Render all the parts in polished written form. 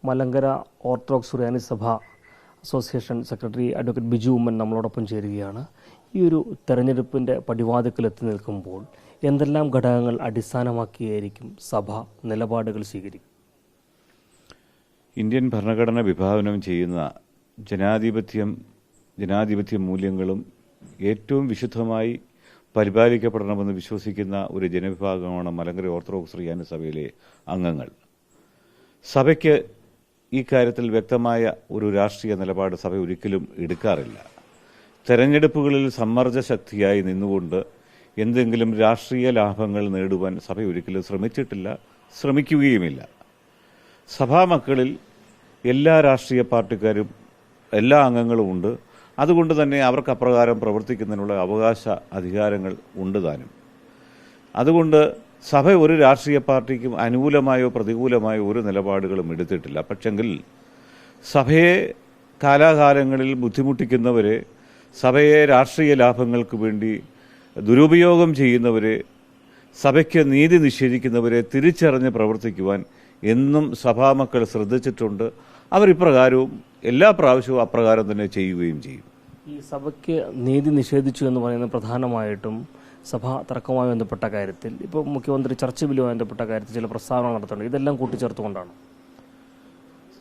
Malankara orthodox സുറിയാനി സഭ association secretary advocate Biju Oommen നമ്മളോടൊപ്പം ചേരുകയാണ്. ഈ ഒരു തെരഞ്ഞെടുപ്പിൻ്റെ പടിവാതിക്കൽ എത്തി നിൽക്കുമ്പോൾ എന്തെല്ലാം ഘടകങ്ങൾ അടിസ്ഥാനമാക്കിയായിരിക്കും സഭ നിലപാടുകൾ സ്വീകരിക്കും? ഇന്ത്യൻ ഭരണഘടന വിഭാവനം ചെയ്യുന്ന ജനാധിപത്യ മൂല്യങ്ങളും ഏറ്റവും വിശുദ്ധമായി പരിപാലിക്കപ്പെടണമെന്ന് വിശ്വസിക്കുന്ന ഒരു ജനവിഭാഗമാണ് മലങ്കര ഓർത്തഡോക്സ് സുറിയാനി സഭയിലെ അംഗങ്ങൾ. സഭയ്ക്ക് ഈ കാര്യത്തിൽ വ്യക്തമായ ഒരു രാഷ്ട്രീയ നിലപാട് സഭ ഒരിക്കലും എടുക്കാറില്ല. തെരഞ്ഞെടുപ്പുകളിൽ സമ്മർദ്ദ ശക്തിയായി നിന്നുകൊണ്ട് എന്തെങ്കിലും രാഷ്ട്രീയ ലാഭങ്ങൾ നേടുവാൻ സഭ ഒരിക്കലും ശ്രമിച്ചിട്ടില്ല, ശ്രമിക്കുകയുമില്ല. സഭാമക്കളിൽ എല്ലാ രാഷ്ട്രീയ പാർട്ടിക്കാരും എല്ലാ അംഗങ്ങളും ഉണ്ട്. അതുകൊണ്ട് തന്നെ അവർക്ക് അപ്രകാരം പ്രവർത്തിക്കുന്നതിനുള്ള അവകാശ അധികാരങ്ങൾ ഉണ്ട് താനും. അതുകൊണ്ട് സഭ ഒരു രാഷ്ട്രീയ പാർട്ടിക്കും അനുകൂലമായോ പ്രതികൂലമായോ ഒരു നിലപാടുകളും എടുത്തിട്ടില്ല. പക്ഷെങ്കിൽ സഭയെ കാലാകാലങ്ങളിൽ ബുദ്ധിമുട്ടിക്കുന്നവരെ, സഭയെ രാഷ്ട്രീയ ലാഭങ്ങൾക്ക് വേണ്ടി ദുരുപയോഗം ചെയ്യുന്നവരെ, സഭയ്ക്ക് നീതി നിഷേധിക്കുന്നവരെ തിരിച്ചറിഞ്ഞ് പ്രവർത്തിക്കുവാൻ എന്നും സഭാമക്കൾ ശ്രദ്ധിച്ചിട്ടുണ്ട്. അവരിപ്രകാരവും എല്ലാ പ്രാവശ്യവും അപ്രകാരം തന്നെ ചെയ്യുകയും ചെയ്യും. ഈ സഭയ്ക്ക് നീതി നിഷേധിച്ചു എന്ന് പറയുന്നത് പ്രധാനമായിട്ടും സഭ തർക്കവുമായി ബന്ധപ്പെട്ട കാര്യത്തിൽ ഇപ്പോൾ മുഖ്യമന്ത്രി ചർച്ച് ബില്ലുമായി ബന്ധപ്പെട്ട കാര്യത്തിൽ ചില പ്രസ്താവന നടത്തുന്നുണ്ട്. ഇതെല്ലാം കൂട്ടിച്ചേർത്തുകൊണ്ടാണ്.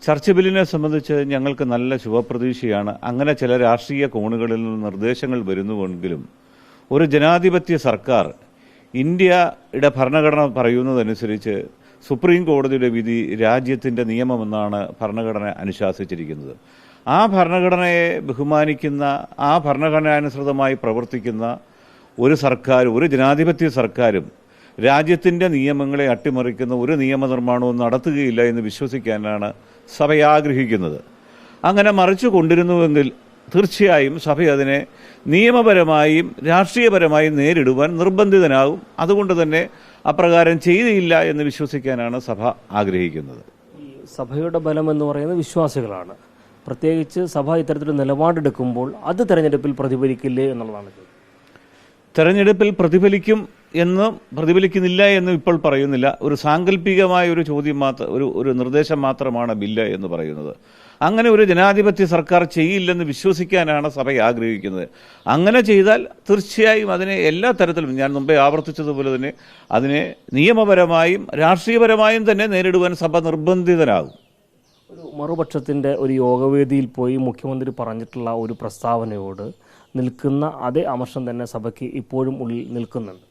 ചർച്ച് ബില്ലിനെ സംബന്ധിച്ച് ഞങ്ങൾക്ക് നല്ല ശുഭപ്രതീക്ഷയാണ്. അങ്ങനെ ചില രാഷ്ട്രീയ കോണുകളിൽ നിന്ന് നിർദ്ദേശങ്ങൾ വരുന്നുവെങ്കിലും ഒരു ജനാധിപത്യ സർക്കാർ ഇന്ത്യയുടെ ഭരണഘടന പറയുന്നതനുസരിച്ച് സുപ്രീം കോടതിയുടെ വിധി രാജ്യത്തിൻ്റെ നിയമമെന്നാണ് ഭരണഘടന അനുശാസിച്ചിരിക്കുന്നത്. ആ ഭരണഘടനയെ ബഹുമാനിക്കുന്ന, ആ ഭരണഘടനാനുസൃതമായി പ്രവർത്തിക്കുന്ന ഒരു സർക്കാർ, ഒരു ജനാധിപത്യ സർക്കാരും രാജ്യത്തിൻ്റെ നിയമങ്ങളെ അട്ടിമറിക്കുന്ന ഒരു നിയമനിർമ്മാണവും നടത്തുകയില്ല എന്ന് വിശ്വസിക്കാനാണ് സഭ ആഗ്രഹിക്കുന്നത്. അങ്ങനെ മറിച്ചു കൊണ്ടിരുന്നുവെങ്കിൽ തീർച്ചയായും സഭ അതിനെ നിയമപരമായും രാഷ്ട്രീയപരമായും നേരിടുവാൻ നിർബന്ധിതനാകും. അതുകൊണ്ട് തന്നെ അപ്രകാരം ചെയ്തില്ല എന്ന് വിശ്വസിക്കാനാണ് സഭ ആഗ്രഹിക്കുന്നത്. ഈ സഭയുടെ ബലം എന്ന് പറയുന്നത് വിശ്വാസികളാണ്. പ്രത്യേകിച്ച് സഭ ഇത്തരത്തിലൊരു നിലപാടെടുക്കുമ്പോൾ അത് തെരഞ്ഞെടുപ്പിൽ പ്രതിഫലിക്കില്ലേ എന്നുള്ളതാണ്. തെരഞ്ഞെടുപ്പിൽ പ്രതിഫലിക്കുന്നില്ല എന്നും ഇപ്പോൾ പറയുന്നില്ല. ഒരു സാങ്കല്പികമായ ഒരു ചോദ്യം ഒരു നിർദ്ദേശം മാത്രമാണ് ബില്ല് എന്ന് പറയുന്നത്. അങ്ങനെ ഒരു ജനാധിപത്യ സർക്കാർ ചെയ്യില്ലെന്ന് വിശ്വസിക്കാനാണ് സഭ ആഗ്രഹിക്കുന്നത്. അങ്ങനെ ചെയ്താൽ തീർച്ചയായും അതിനെ എല്ലാ തരത്തിലും, ഞാൻ മുമ്പേ ആവർത്തിച്ചതുപോലെ തന്നെ, അതിനെ നിയമപരമായും രാഷ്ട്രീയപരമായും തന്നെ നേരിടുവാൻ സഭ നിർബന്ധിതനാകും. ഒരു മറുപക്ഷത്തിൻ്റെ ഒരു യോഗവേദിയിൽ പോയി മുഖ്യമന്ത്രി പറഞ്ഞിട്ടുള്ള ഒരു പ്രസ്താവനയോട് നിൽക്കുന്ന അതേ അമർഷം തന്നെ സഭയ്ക്ക് ഇപ്പോഴും ഉള്ളിൽ നിൽക്കുന്നുണ്ട്.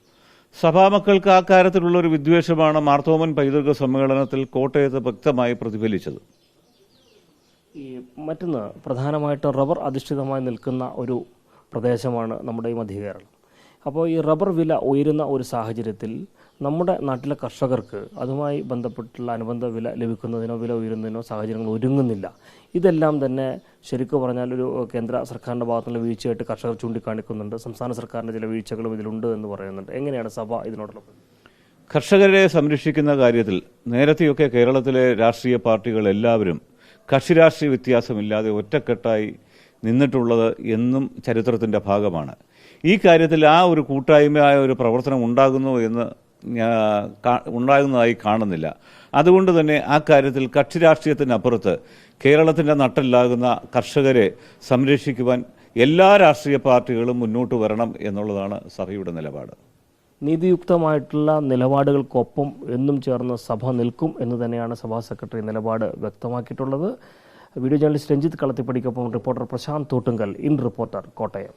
സഭാമക്കൾക്ക് ആ കാര്യത്തിലുള്ളൊരു വിദ്വേഷമാണ് മാർത്തോമൻ പൈതൃക സമ്മേളനത്തിൽ കോട്ടയത്ത് വ്യക്തമായി പ്രതിഫലിച്ചത്. ഈ മറ്റൊന്ന് പ്രധാനമായിട്ട് റബ്ബർ അധിഷ്ഠിതമായി നിൽക്കുന്ന ഒരു പ്രദേശമാണ് നമ്മുടെ ഈ മധ്യകേരളം. അപ്പോൾ ഈ റബ്ബർ വില ഉയരുന്ന ഒരു സാഹചര്യത്തിൽ നമ്മുടെ നാട്ടിലെ കർഷകർക്ക് അതുമായി ബന്ധപ്പെട്ടുള്ള അനുബന്ധ വില ലഭിക്കുന്നതിനോ വില ഉയരുന്നതിനോ സാഹചര്യങ്ങൾ ഒരുങ്ങുന്നില്ല. ഇതെല്ലാം തന്നെ ശരിക്കും പറഞ്ഞാൽ ഒരു കേന്ദ്ര സർക്കാരിൻ്റെ ഭാഗത്തുള്ള വീഴ്ചയായിട്ട് കർഷകർ ചൂണ്ടിക്കാണിക്കുന്നുണ്ട്. സംസ്ഥാന സർക്കാരിൻ്റെ ചില വീഴ്ചകളും ഇതിലുണ്ട് എന്ന് പറയുന്നുണ്ട്. എങ്ങനെയാണ് സഭ ഇതിനോടുള്ള? കർഷകരെ സംരക്ഷിക്കുന്ന കാര്യത്തിൽ നേരത്തെയൊക്കെ കേരളത്തിലെ രാഷ്ട്രീയ പാർട്ടികൾ എല്ലാവരും കക്ഷി രാഷ്ട്രീയ വ്യത്യാസമില്ലാതെ ഒറ്റക്കെട്ടായി നിന്നിട്ടുള്ളത് എന്നും ചരിത്രത്തിൻ്റെ ഭാഗമാണ്. ഈ കാര്യത്തിൽ ആ ഒരു കൂട്ടായ്മയായ ഒരു പ്രവർത്തനം ഉണ്ടാകുന്നതായി കാണുന്നില്ല. അതുകൊണ്ട് തന്നെ ആ കാര്യത്തിൽ കക്ഷി രാഷ്ട്രീയത്തിനപ്പുറത്ത് കേരളത്തിൻ്റെ നട്ടെല്ലാകുന്ന കർഷകരെ സംരക്ഷിക്കുവാൻ എല്ലാ രാഷ്ട്രീയ പാർട്ടികളും മുന്നോട്ട് വരണം എന്നുള്ളതാണ് സഭയുടെ നിലപാട്. നീതിയുക്തമായിട്ടുള്ള നിലപാടുകൾക്കൊപ്പം എന്നും ചേർന്ന് സഭ നിൽക്കും എന്ന് തന്നെയാണ് സഭാ സെക്രട്ടറി നിലപാട് വ്യക്തമാക്കിയിട്ടുള്ളത്. വീഡിയോ ജേർണലിസ്റ്റ് രഞ്ജിത്ത് കളത്തിപ്പടിക്കൊപ്പം reporter Prashanth Thottungal, in Reporter, Kottayam.